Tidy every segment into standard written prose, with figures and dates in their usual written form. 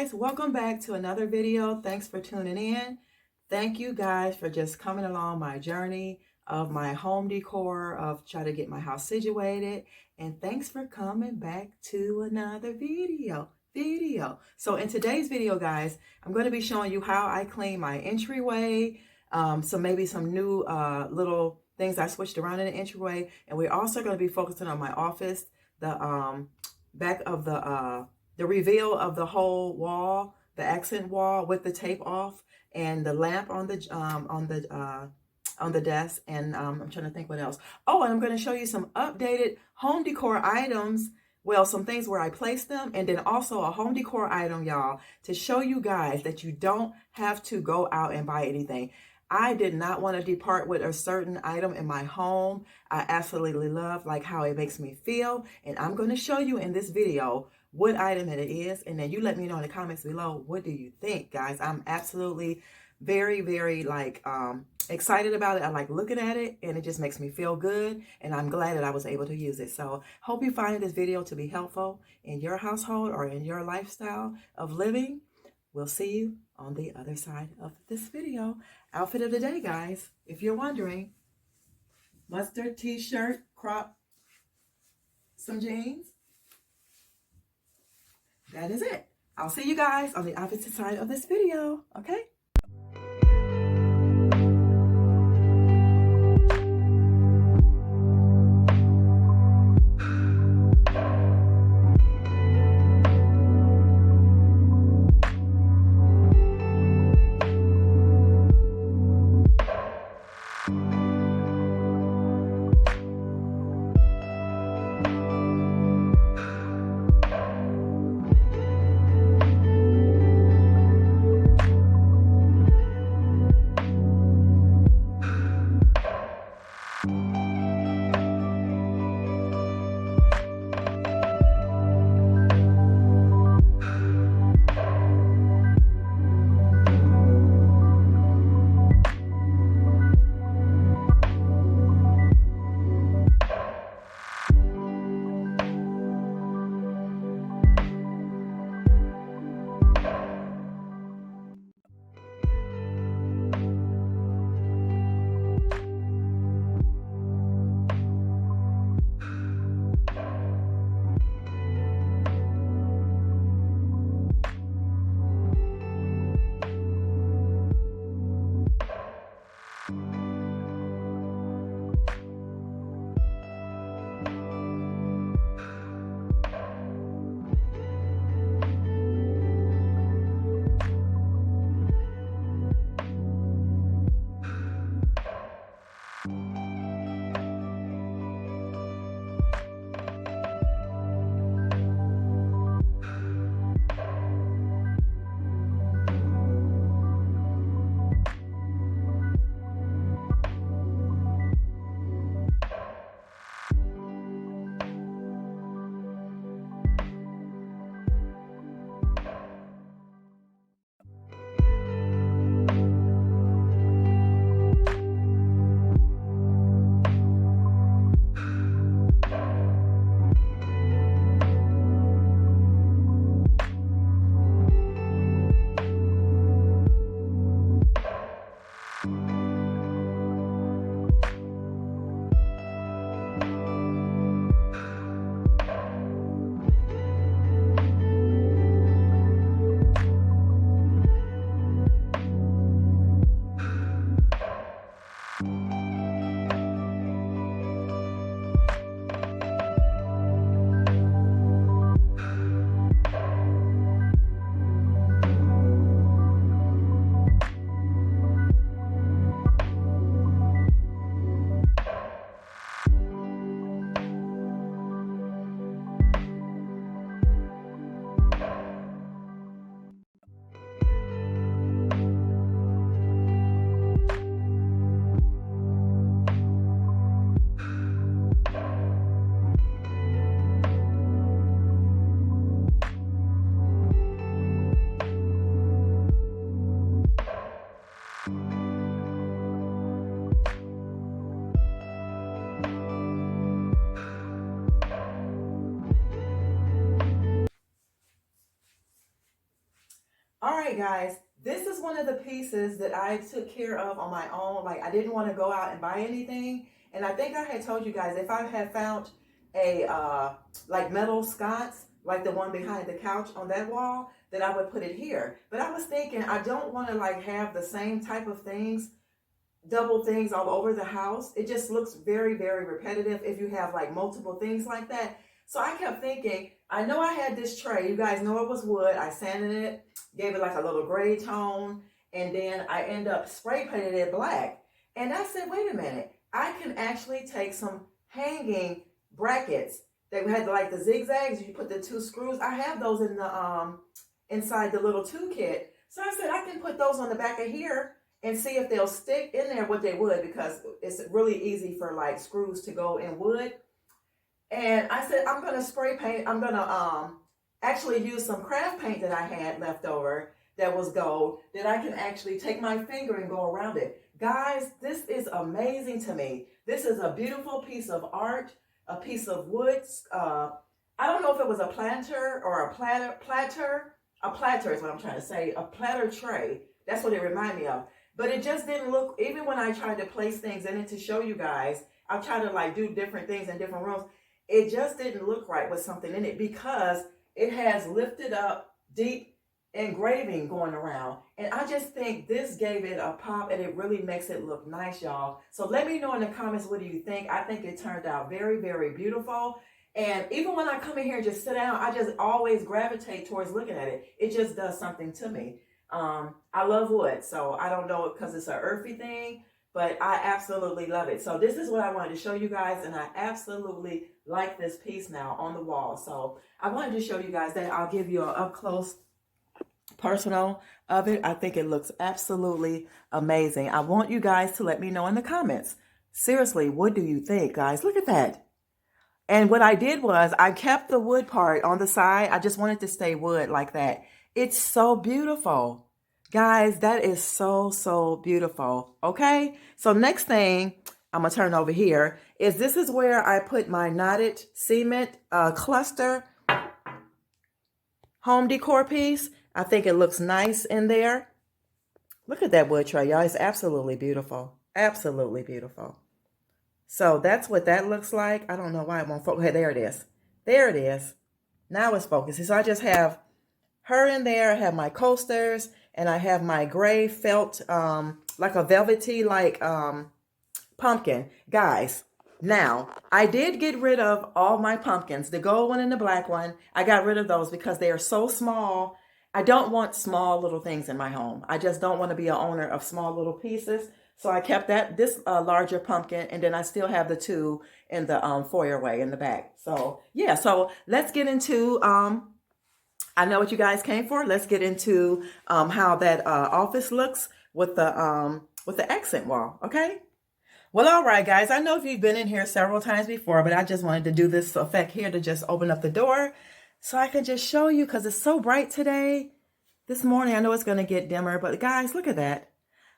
guys, welcome back to another video. Thanks for tuning in. Thank you guys for just coming along my journey of my home decor, of trying to get my house situated. And thanks for coming back to another video. So in today's video, guys, I'm going to be showing you how I clean my entryway. Maybe some new little things I switched around in the entryway. And we're also going to be focusing on my office, the back of the reveal of the whole wall, the accent wall with the tape off, and the lamp on the desk, and I'm trying to think what else. Oh, and I'm going to show you some updated home decor items. Well, some things where I placed them, and then also a home decor item, y'all, to show you guys that you don't have to go out and buy anything. I did not want to depart with a certain item in my home. I absolutely love like how it makes me feel, and I'm going to show you in this video what item it is, and then you let me know in the comments below, what do you think, guys? I'm absolutely very excited about it. I like looking at it, and it just makes me feel good, and I'm glad that I was able to use it. So hope you find this video to be helpful in your household or in your lifestyle of living. We'll see you on the other side of this video. Outfit of the day, guys, if you're wondering: mustard t-shirt, crop, some jeans. That is it. I'll see you guys on the opposite side of this video, okay? right, guys, this is one of the pieces that I took care of on my own. Like, I didn't want to go out and buy anything. And I think I had told you guys, if I had found a like metal sconce, like the one behind the couch on that wall, that I would put it here. But I was thinking, I don't want to like have the same type of things, double things all over the house. It just looks very, very repetitive if you have like multiple things like that. So I kept thinking, I know I had this tray. You guys know it was wood. I sanded it, gave it like a little gray tone, and then I end up spray painted it black. And I said, wait a minute, I can actually take some hanging brackets that had like the zigzags. You put the 2 screws. I have those in the inside the little toolkit. So I said I can put those on the back of here and see if they'll stick in there. What they would, because it's really easy for like screws to go in wood. And I said, I'm going to spray paint. I'm going to actually use some craft paint that I had left over that was gold, that I can actually take my finger and go around it. Guys, this is amazing to me. This is a beautiful piece of art, a piece of wood. I don't know if it was a planter or a platter. A platter is what I'm trying to say. A platter tray. That's what it reminded me of. But it just didn't look, even when I tried to place things in it to show you guys, I tried to like do different things in different rooms. It just didn't look right with something in it because it has lifted up deep engraving going around. And I just think this gave it a pop and it really makes it look nice, y'all. So let me know in the comments, what do you think? I think it turned out very, very beautiful. And even when I come in here and just sit down, I just always gravitate towards looking at it. It just does something to me. I love wood, so I don't know because it's an earthy thing, but I absolutely love it. So this is what I wanted to show you guys, and I absolutely like this piece now on the wall. So I wanted to show you guys that. I'll give you an up close personal of it. I think it looks absolutely amazing. I want you guys to let me know in the comments. Seriously, what do you think, guys? Look at that. And what I did was I kept the wood part on the side. I just wanted to stay wood like that. It's so beautiful. Guys, that is so, so beautiful. Okay. So next thing I'm going to turn over here is this is where I put my knotted cement cluster home decor piece. I think it looks nice in there. Look at that wood tray, y'all. It's absolutely beautiful. Absolutely beautiful. So that's what that looks like. I don't know why it won't focus. Okay, there it is. There it is. Now it's focusing. So I just have her in there. I have my coasters and I have my gray felt, like a velvety, like pumpkin. Guys, now I did get rid of all my pumpkins, the gold one and the black one. I got rid of those because they are so small. I don't want small little things in my home. I just don't want to be an owner of small little pieces. So I kept this larger pumpkin, and then I still have the 2 in the foyer way in the back. So yeah, so let's get into, I know what you guys came for. Let's get into how that office looks with the accent wall, okay? Well, all right, guys. I know if you've been in here several times before, but I just wanted to do this effect here to just open up the door so I can just show you because it's so bright today. This morning, I know it's going to get dimmer, but guys, look at that.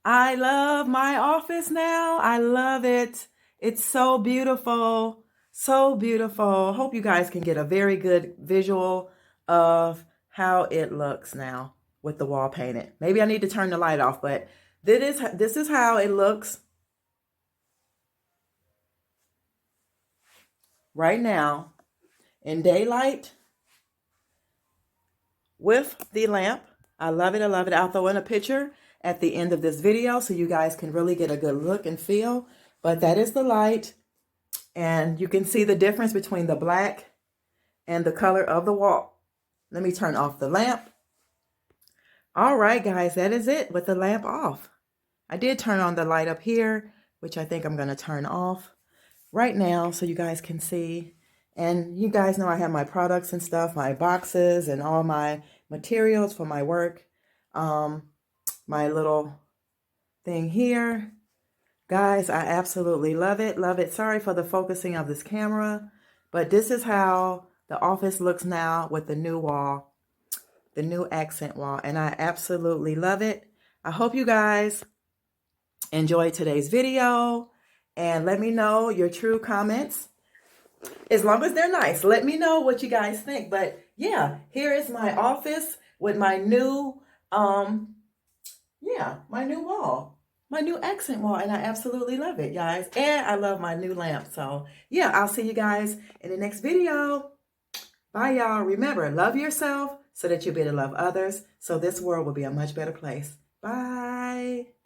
I love my office now. I love it. It's so beautiful. So beautiful. Hope you guys can get a very good visual of how it looks now with the wall painted. Maybe I need to turn the light off, but this is how it looks right now in daylight with the lamp. I love it. I love it. I'll throw in a picture at the end of this video so you guys can really get a good look and feel. But that is the light. And you can see the difference between the black and the color of the wall. Let me turn off the lamp. All right, guys, that is it with the lamp off. I did turn on the light up here, which I think I'm going to turn off right now so you guys can see. And you guys know I have my products and stuff, my boxes and all my materials for my work. My little thing here. Guys, I absolutely love it. Love it. Sorry for the focusing of this camera, but this is how the office looks now with the new wall, the new accent wall, and I absolutely love it. I hope you guys enjoyed today's video, and let me know your true comments. As long as they're nice, let me know what you guys think. But yeah, here is my office with my new Yeah, my new wall, my new accent wall, and I absolutely love it, guys. And I love my new lamp. So yeah, I'll see you guys in the next video. Bye, y'all. Remember, love yourself so that you'll be able to love others, so this world will be a much better place. Bye.